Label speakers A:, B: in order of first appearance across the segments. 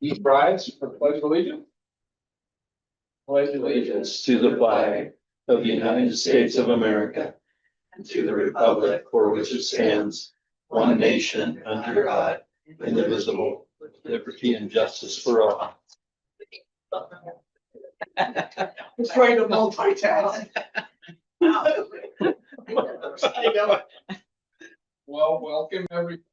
A: Please rise for the Pledge of Allegiance.
B: Pledge allegiance to the flag of the United States of America and to the republic for which it stands, one nation under God, indivisible, with liberty and justice for all.
C: I'm trying to multitask.
A: Well, welcome everybody.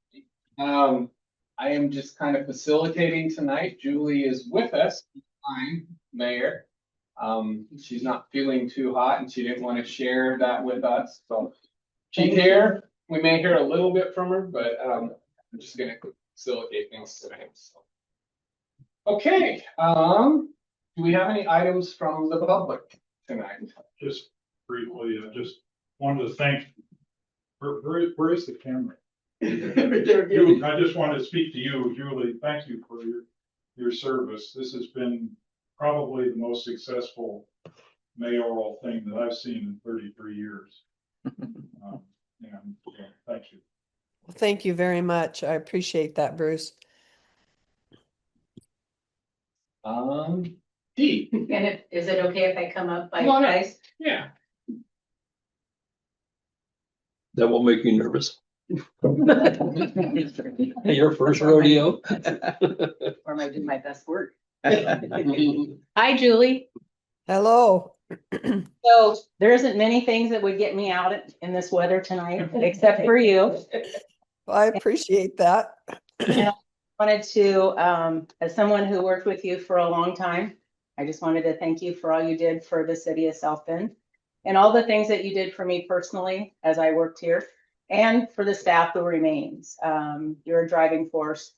A: I am just kind of facilitating tonight. Julie is with us. I'm Mayor. She's not feeling too hot and she didn't want to share that with us. So she's here. We may hear a little bit from her, but I'm just gonna facilitate things tonight. So. Okay, do we have any items from the public tonight?
D: Just briefly, I just wanted to thank, where is the camera? I just wanted to speak to you, Julie. Thank you for your service. This has been probably the most successful mayoral thing that I've seen in 33 years. Thank you.
E: Well, thank you very much. I appreciate that, Bruce.
A: D.
C: And is it okay if I come up by
A: Come on up.
C: guys?
A: Yeah.
B: That will make you nervous. Your first rodeo.
C: Or am I doing my best work? Hi, Julie.
E: Hello.
C: So there isn't many things that would get me out in this weather tonight, except for you.
E: I appreciate that.
C: And I wanted to, as someone who worked with you for a long time, I just wanted to thank you for all you did for the city of South Bend and all the things that you did for me personally as I worked here and for the staff who remains. You're a driving force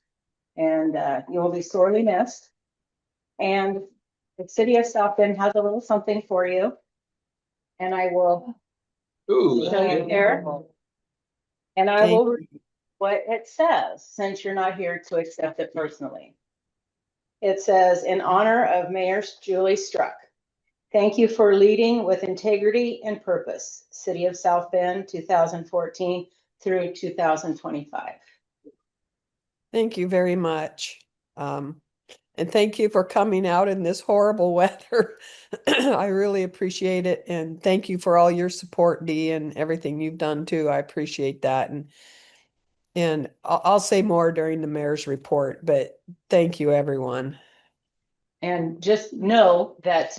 C: and you will be sorely missed. And the city of South Bend has a little something for you. And I will show you here. And I will read what it says, since you're not here to accept it personally. It says, in honor of Mayor Julie Struck, thank you for leading with integrity and purpose, City of South Bend, 2014 through 2025.
E: Thank you very much. And thank you for coming out in this horrible weather. I really appreciate it. And thank you for all your support, Dee, and everything you've done too. I appreciate that. And I'll say more during the mayor's report, but thank you, everyone.
C: And just know that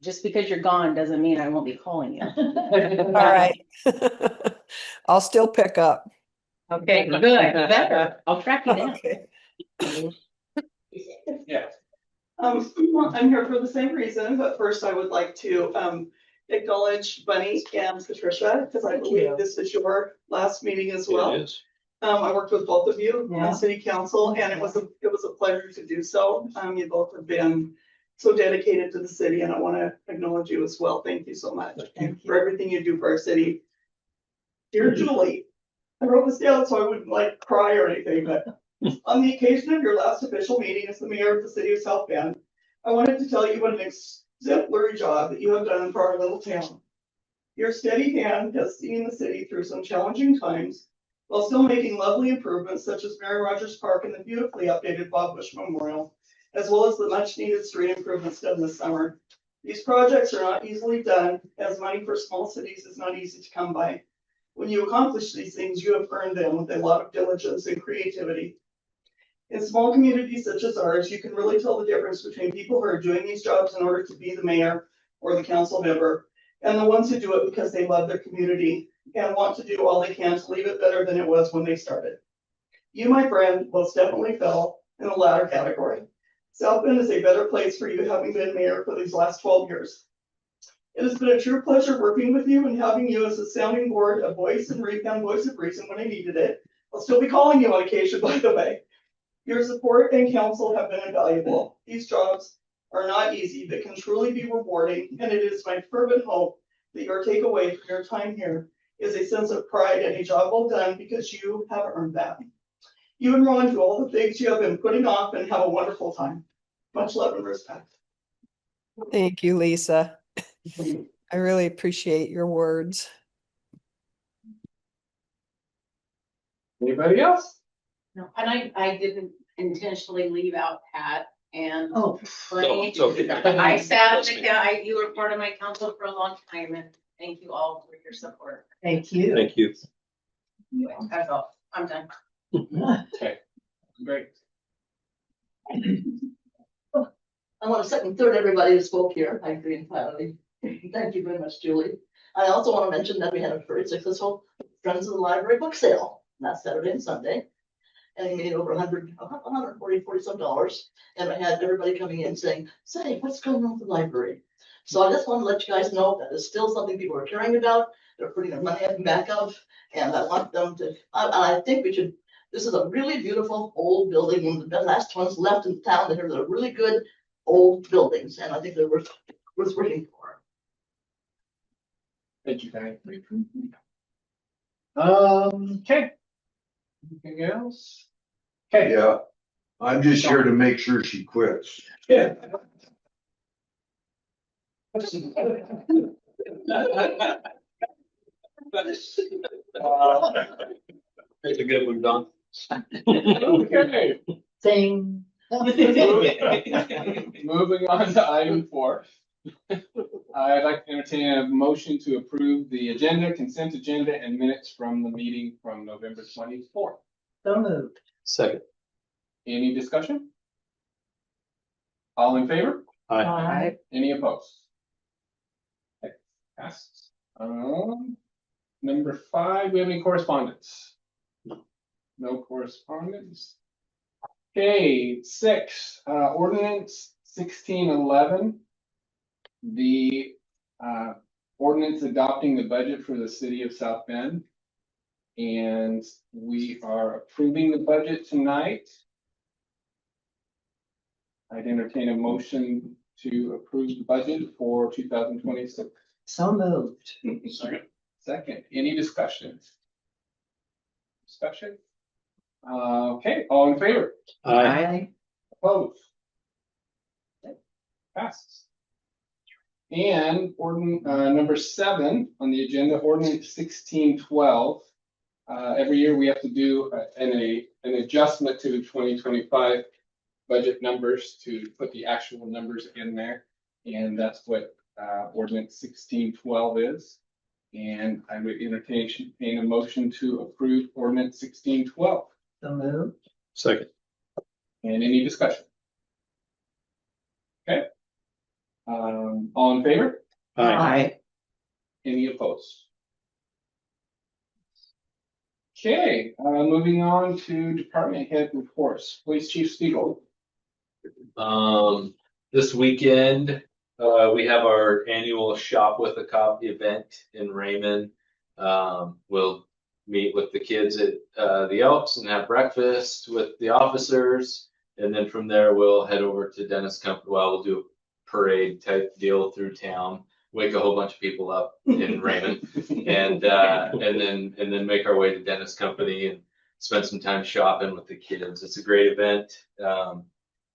C: just because you're gone doesn't mean I won't be calling you.
E: All right. I'll still pick up.
C: Okay, good. Better. I'll track you down.
E: Okay.
A: Yeah.
F: I'm here for the same reason, but first I would like to acknowledge Bunny and Patricia, because I believe this is your last meeting as well.
B: It is.
F: I worked with both of you
C: Yeah.
F: on city council, and it was a pleasure to do so. You both have been so dedicated to the city, and I want to acknowledge you as well. Thank you so much for everything you do for our city. Dear Julie, I wrote this down so I wouldn't like cry or anything, but on the occasion of your last official meeting as the mayor of the city of South Bend, I wanted to tell you what an exemplary job that you have done for our little town. Your steady hand has seen the city through some challenging times while still making lovely improvements such as Mary Rogers Park and the beautifully updated Bob Bush Memorial, as well as the much needed street improvements done this summer. These projects are not easily done, as money for small cities is not easy to come by. When you accomplish these things, you have earned them with a lot of diligence and creativity. In small communities such as ours, you can really tell the difference between people who are doing these jobs in order to be the mayor or the council member, and the ones who do it because they love their community and want to do all they can to leave it better than it was when they started. You, my friend, most definitely fell in the latter category. South Bend is a better place for you having been mayor for these last 12 years. It has been a true pleasure working with you and having you as a sounding board, a voice of reason when I needed it. I'll still be calling you on occasion, by the way. Your support and counsel have been invaluable. These jobs are not easy, but can truly be rewarding, and it is my fervent hope that your takeaway from your time here is a sense of pride and a job well done, because you have earned that. You and Ron do all the things you have been putting off and have a wonderful time. Much love and respect.
E: Thank you, Lisa. I really appreciate your words.
A: Anybody else?
C: No, and I didn't intentionally leave out Pat and
F: Oh,
C: Bernie.
B: it's okay.
C: I sat on
B: Trust
C: the,
B: me.
C: you were part of my council for a long time, and thank you all for your support.
F: thank you.
B: Thank you.
C: Anyway, that's all. I'm done.
A: Okay, great.
G: I want to second third everybody who spoke here. I agree entirely. Thank you very much, Julie. I also want to mention that we had a very successful Friends of the Library book sale last Saturday and Sunday. And we made over 140 some dollars. And I had everybody coming in saying, say, what's going on with the library? So I just want to let you guys know that it's still something people are caring about. They're putting their money up and back up. And I want them to, I think we should, this is a really beautiful old building, one of the last ones left in town. And they're really good old buildings, and I think they're worth working for.
A: Thank you, Patty. Okay. Anything else? Okay.
H: Yeah, I'm just here to make sure she quits.
A: Yeah.
B: That's a good one, Don.
A: Okay.
G: Sing.
A: Moving on to item 4. I'd like to entertain a motion to approve the agenda, consent agenda, and minutes from the meeting from November 24th.
F: So moved.
B: Second.
A: Any discussion? All in favor?
B: Aye.
A: Any opposed? Okay, passes. Number 5, we have any correspondence? No correspondence. Okay, 6, ordinance 1611. The ordinance adopting the budget for the city of South Bend. And we are approving the budget tonight. I'd entertain a motion to approve the budget for 2026.
F: So moved.
A: Second, any discussion? Discussion? Okay, all in favor?
B: Aye.
A: Opposed? Okay, passes. And number 7 on the agenda, ordinance 1612. Every year we have to do an adjustment to the 2025 budget numbers to put the actual numbers in there. And that's what ordinance 1612 is. And I would entertain a motion to approve ordinance 1612.
F: So moved.
B: Second.
A: And any discussion? Okay. All in favor?
B: Aye.
A: Any opposed? Okay, moving on to department head reports. Police Chief Spiegel.
I: This weekend, we have our annual Shop with a Cop event in Raymond. We'll meet with the kids at the Elks and have breakfast with the officers. And then from there, we'll head over to Dennis Company. Well, we'll do a parade type deal through town, wake a whole bunch of people up in Raymond, and then make our way to Dennis Company and spend some time shopping with the kids. It's a great event.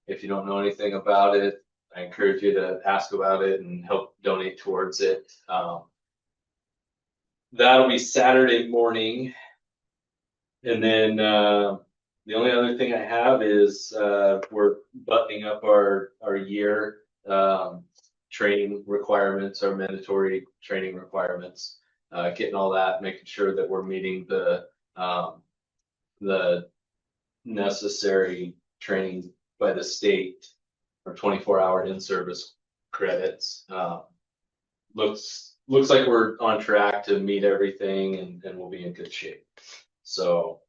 I: If you don't know anything about it, I encourage you to ask about it and help donate towards it. That'll be Saturday morning. And then the only other thing I have is we're buttoning up our year training requirements, our mandatory training requirements, getting all that, making sure that we're meeting the necessary training by the state for 24-hour in-service credits. Looks like we're on track to meet everything and we'll be in good shape. So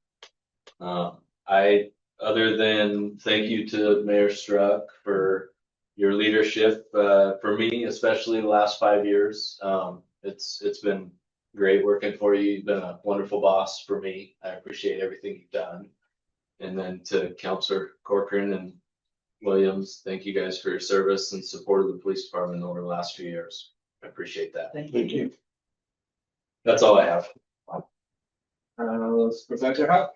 I: other than thank you to Mayor Struck for your leadership, for me, especially the last 5 years. It's been great working for you. You've been a wonderful boss for me. I appreciate everything you've done. And then to Councilor Corcoran and Williams, thank you guys for your service and support of the police department over the last few years. I appreciate that.
F: Thank
B: Thank you.
I: That's all I have.
A: Supervisor Huff.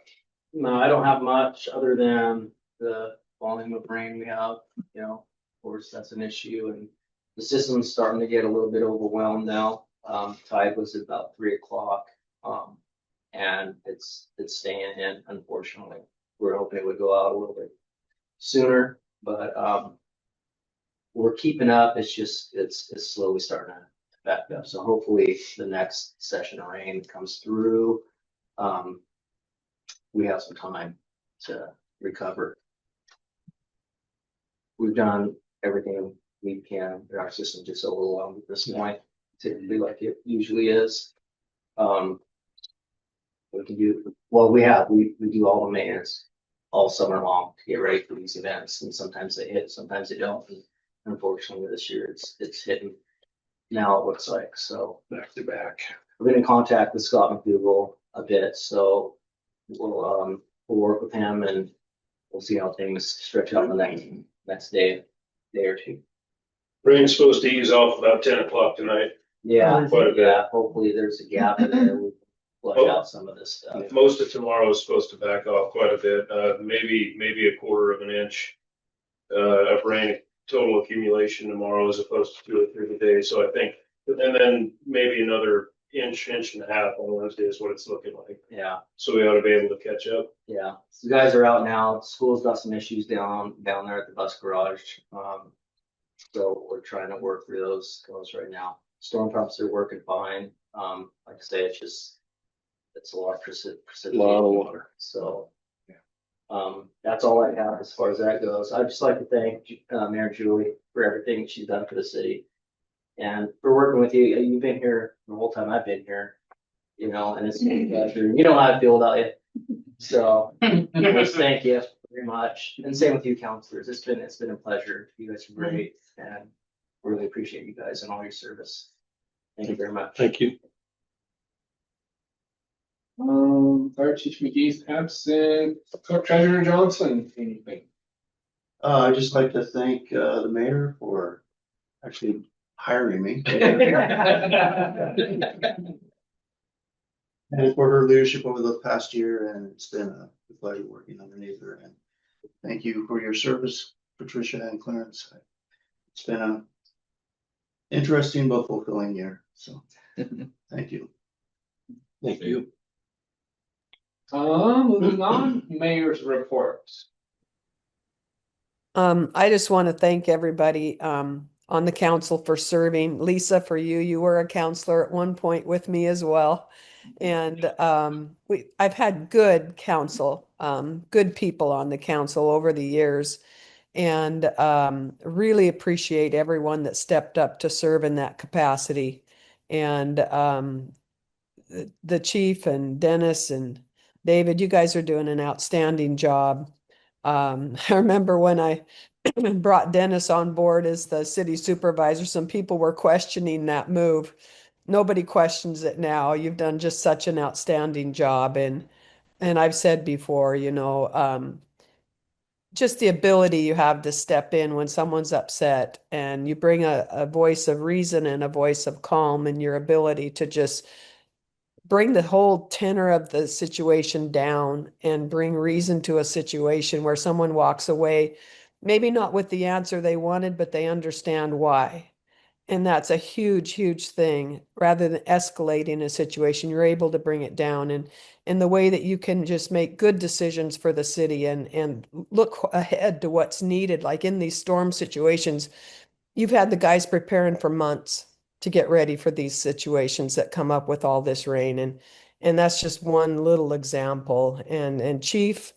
J: No, I don't have much other than the volume of rain we have, of course, that's an issue, and the system's starting to get a little bit overwhelmed now. Tide was at about 3 o'clock, and it's staying in, unfortunately. We're hoping it would go out a little bit sooner, but, we're keeping up. It's just, it's slowly starting to back up. So hopefully the next session of rain that comes through, we have some time to recover. We've done everything we can. Our system just overwhelmed at this point, typically like it usually is. We can do, well, we do all the maintenance all summer long to get ready for these events, and sometimes they hit, sometimes they don't. And unfortunately, this year it's hitting now, it looks like. So
B: Back to back.
J: I've been in contact with Scott McDougal a bit, so we'll work with him and we'll see how things stretch out the next day or two.
B: Rain's supposed to ease off about 10 o'clock tonight.
J: Yeah,
B: Quite a bit.
J: yeah, hopefully there's a gap in there. We'll flush out some of this stuff.
B: Most of tomorrow is supposed to back off quite a bit, maybe a quarter of an inch of rain total accumulation tomorrow as opposed to 2 or 3 today. So I think, and then maybe another inch and a half on Wednesday is what it's looking like.
J: Yeah,
B: So we ought to be able to catch up.
J: yeah. So you guys are out now. School's got some issues down there at the bus garage. So we're trying to work through those right now. Storm pumps are working fine. Like I say, it's a lot of precipitation.
B: A lot of water.
J: So, that's all I have as far as that goes. I'd just like to thank Mayor Julie for everything she's done for the city and for working with you. You've been here the whole time I've been here, and it's been a pleasure. You know how I feel about you. So, just thank you very much. And same with you, counselors. It's been a pleasure. You guys are great, and really appreciate you guys and all your service. Thank you very much.
B: Thank you.
A: Fire Chief McGee's absent. Clerk Treasurer Johnson, anything?
H: I'd just like to thank, the mayor for actually hiring me. And for her leadership over the past year, and it's been a pleasure working underneath her, and thank you for your service, Patricia and Clarence. It's been a interesting but fulfilling year, so thank you.
B: Thank you.
A: Moving on, mayor's reports.
E: I just want to thank everybody on the council for serving. Lisa, for you were a counselor at one point with me as well. And I've had good council, good people on the council over the years, and really appreciate everyone that stepped up to serve in that capacity. And the chief and Dennis and David, you guys are doing an outstanding job. I remember when I brought Dennis on board as the city supervisor, some people were questioning that move. Nobody questions it now. You've done just such an outstanding job. And I've said before, just the ability you have to step in when someone's upset, and you bring a voice of reason and a voice of calm, and your ability to just bring the whole tenor of the situation down and bring reason to a situation where someone walks away, maybe not with the answer they wanted, but they understand why. And that's a huge, huge thing. Rather than escalating a situation, you're able to bring it down, and in the way that you can just make good decisions for the city and look ahead to what's needed. Like in these storm situations, you've had the guys preparing for months to get ready for these situations that come up with all this rain. And that's just one little example. And Chief,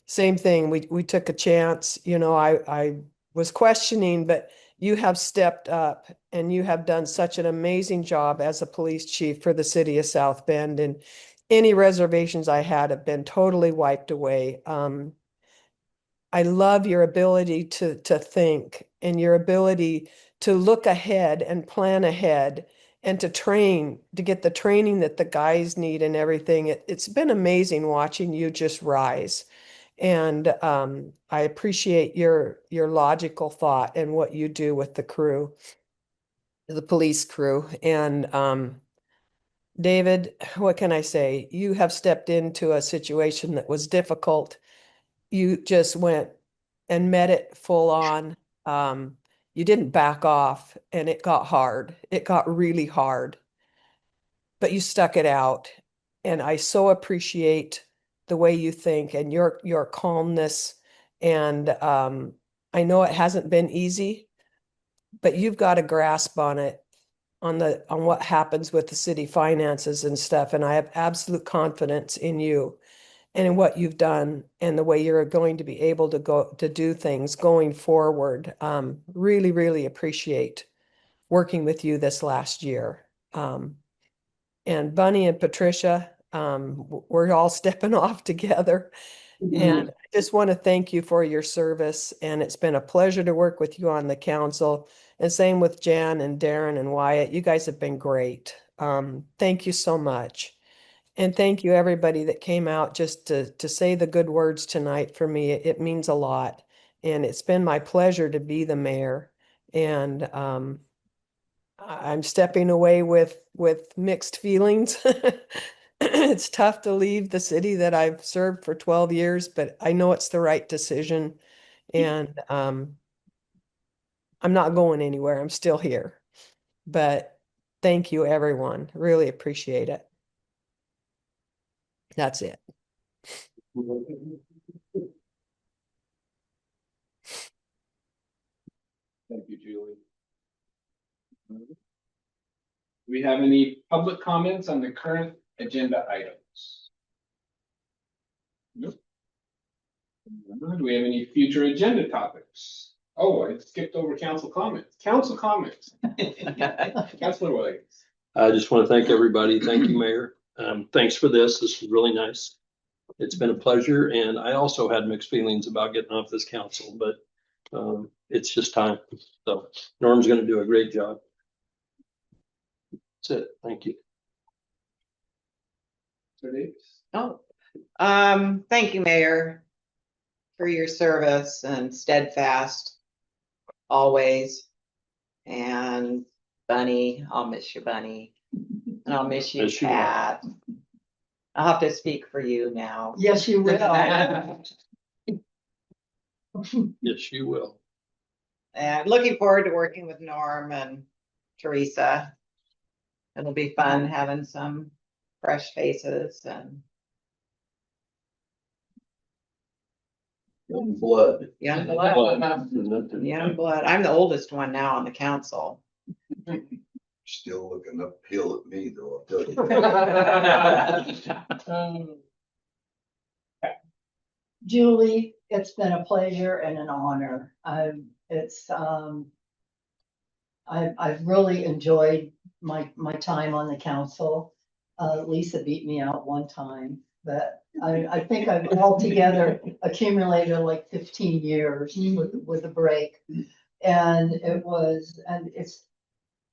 E: same thing. We took a chance. I was questioning, but you have stepped up and you have done such an amazing job as a police chief for the city of South Bend. And any reservations I had have been totally wiped away. I love your ability to think, and your ability to look ahead and plan ahead, and to train, to get the training that the guys need and everything. It's been amazing watching you just rise. And I appreciate your logical thought and what you do with the crew, the police crew. And David, what can I say? You have stepped into a situation that was difficult. You just went and met it full on. You didn't back off, and it got hard. It got really hard, but you stuck it out. And I so appreciate the way you think and your calmness And I know it hasn't been easy, but you've got a grasp on it, on what happens with the city finances and stuff. And I have absolute confidence in you and in what you've done and the way you're going to be able to do things going forward. Really, really appreciate working with you this last year. And Bunny and Patricia, we're all stepping off together. And I just want to thank you for your service. And it's been a pleasure to work with you on the council. And same with Jan and Darren and Wyatt. You guys have been great. Thank you so much. And thank you everybody that came out just to say the good words tonight for me. It means a lot. And it's been my pleasure to be the mayor. And I'm stepping away with mixed feelings. It's tough to leave the city that I've served for 12 years, but I know it's the right decision. And I'm not going anywhere. I'm still here. But thank you, everyone. Really appreciate it. That's it.
A: Thank you, Julie. Do we have any public comments on the current agenda items? Nope. Do we have any future agenda topics? Oh, I skipped over council comments. Council comments. Councilor Williams.
B: I just want to thank everybody. Thank you, Mayor. Thanks for this. This is really nice. It's been a pleasure. And I also had mixed feelings about getting off this council, but it's just time. So Norm's going to do a great job. That's it. Thank you.
K: Oh, thank you, Mayor, for your service and steadfast always. And Bunny, I'll miss you, Bunny. And I'll miss you, Pat. I'll have to speak for you now.
F: Yes, you will.
B: Yes, you will.
K: And looking forward to working with Norm and Teresa. It'll be fun having some fresh faces and
B: Young blood.
K: young blood. Young blood. I'm the oldest one now on the council.
L: Still looking uphill at me though, I'll tell you.
M: Julie, it's been a pleasure and an honor. I've really enjoyed my time on the council. Lisa beat me out one time, but I think I've altogether accumulated like 15 years with a break. And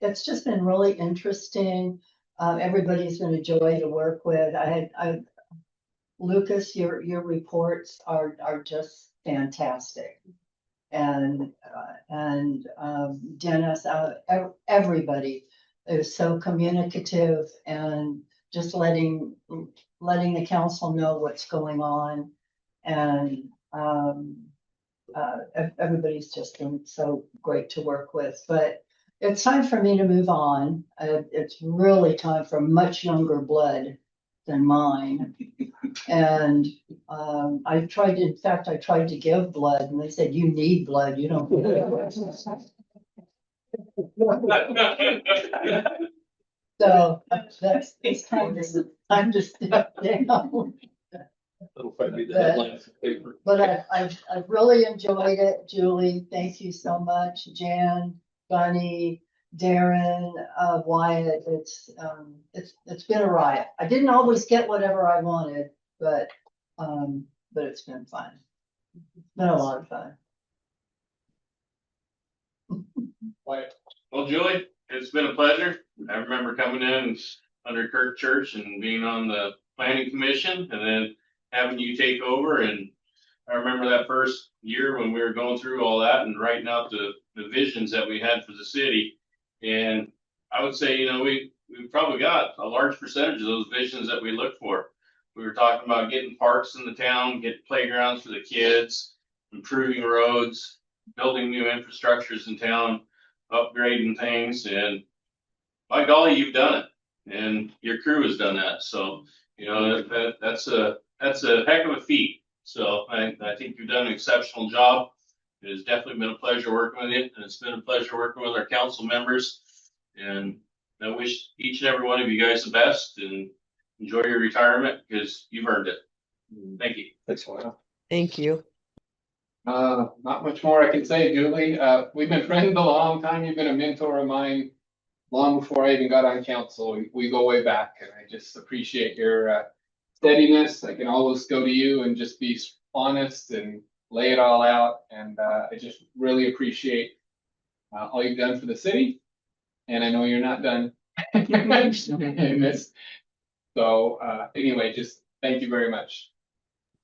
M: it's just been really interesting. Everybody's been a joy to work with. Lucas, your reports are just fantastic. And Dennis, everybody is so communicative and just letting the council know what's going on. And everybody's just been so great to work with. But it's time for me to move on. It's really time for much younger blood than mine. And I tried to give blood and they said, you need blood, you don't. So it's time to step down.
B: That'll probably be the headline of the paper.
M: But I've really enjoyed it, Julie. Thank you so much, Jan, Bunny, Darren, Wyatt. It's been a riot. I didn't always get whatever I wanted, but it's been fun. It's been a lot of fun.
I: Well, Julie, it's been a pleasure. I remember coming in under Kirk Church and being on the planning commission and then having you take over. And I remember that first year when we were going through all that and writing out the visions that we had for the city. And I would say, we probably got a large percentage of those visions that we looked for. We were talking about getting parks in the town, getting playgrounds for the kids, improving roads, building new infrastructures in town, upgrading things. And by golly, you've done it. And your crew has done that. So, that's a heck of a feat.
B: So I think you've done an exceptional job. It has definitely been a pleasure working with you, and it's been a pleasure working with our council members. And I wish each and every one of you guys the best and enjoy your retirement because you've earned it. Thank you.
H: Thanks a lot.
E: Thank you.
A: Not much more I can say, Julie. We've been friends a long time. You've been a mentor of mine long before I even got on council. We go way back, and I just appreciate your steadiness. I can always go to you and just be honest and lay it all out. And I just really appreciate all you've done for the city. And I know you're not done in this. So anyway, just thank you very much.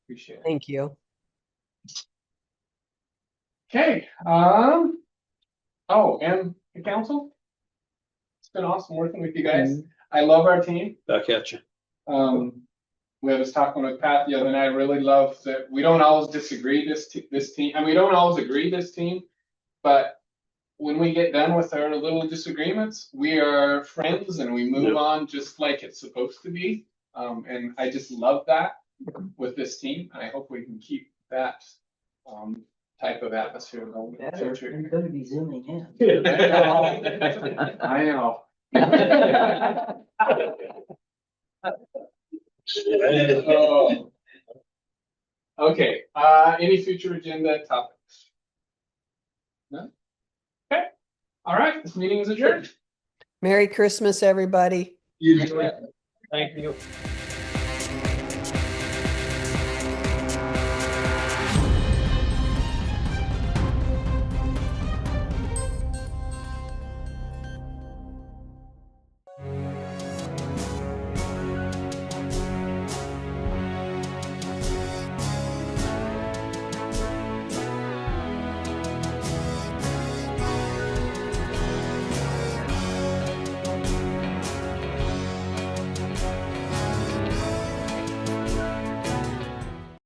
A: Appreciate it.
E: Thank you.
A: Okay, oh, and the council? It's been awesome working with you guys. I love our team.
B: Back at you.
A: We was talking with Pat the other night. I really love that we don't always disagree this team, and we don't always agree this team, but when we get done with our little disagreements, we are friends and we move on just like it's supposed to be. And I just love that with this team. And I hope we can keep that type of atmosphere going.
K: You're gonna be zooming in.
A: I know. Oh. Okay, any future agenda topics? No? Okay, all right, this meeting is adjourned.
E: Merry Christmas, everybody.
A: You do it.
B: Thank you.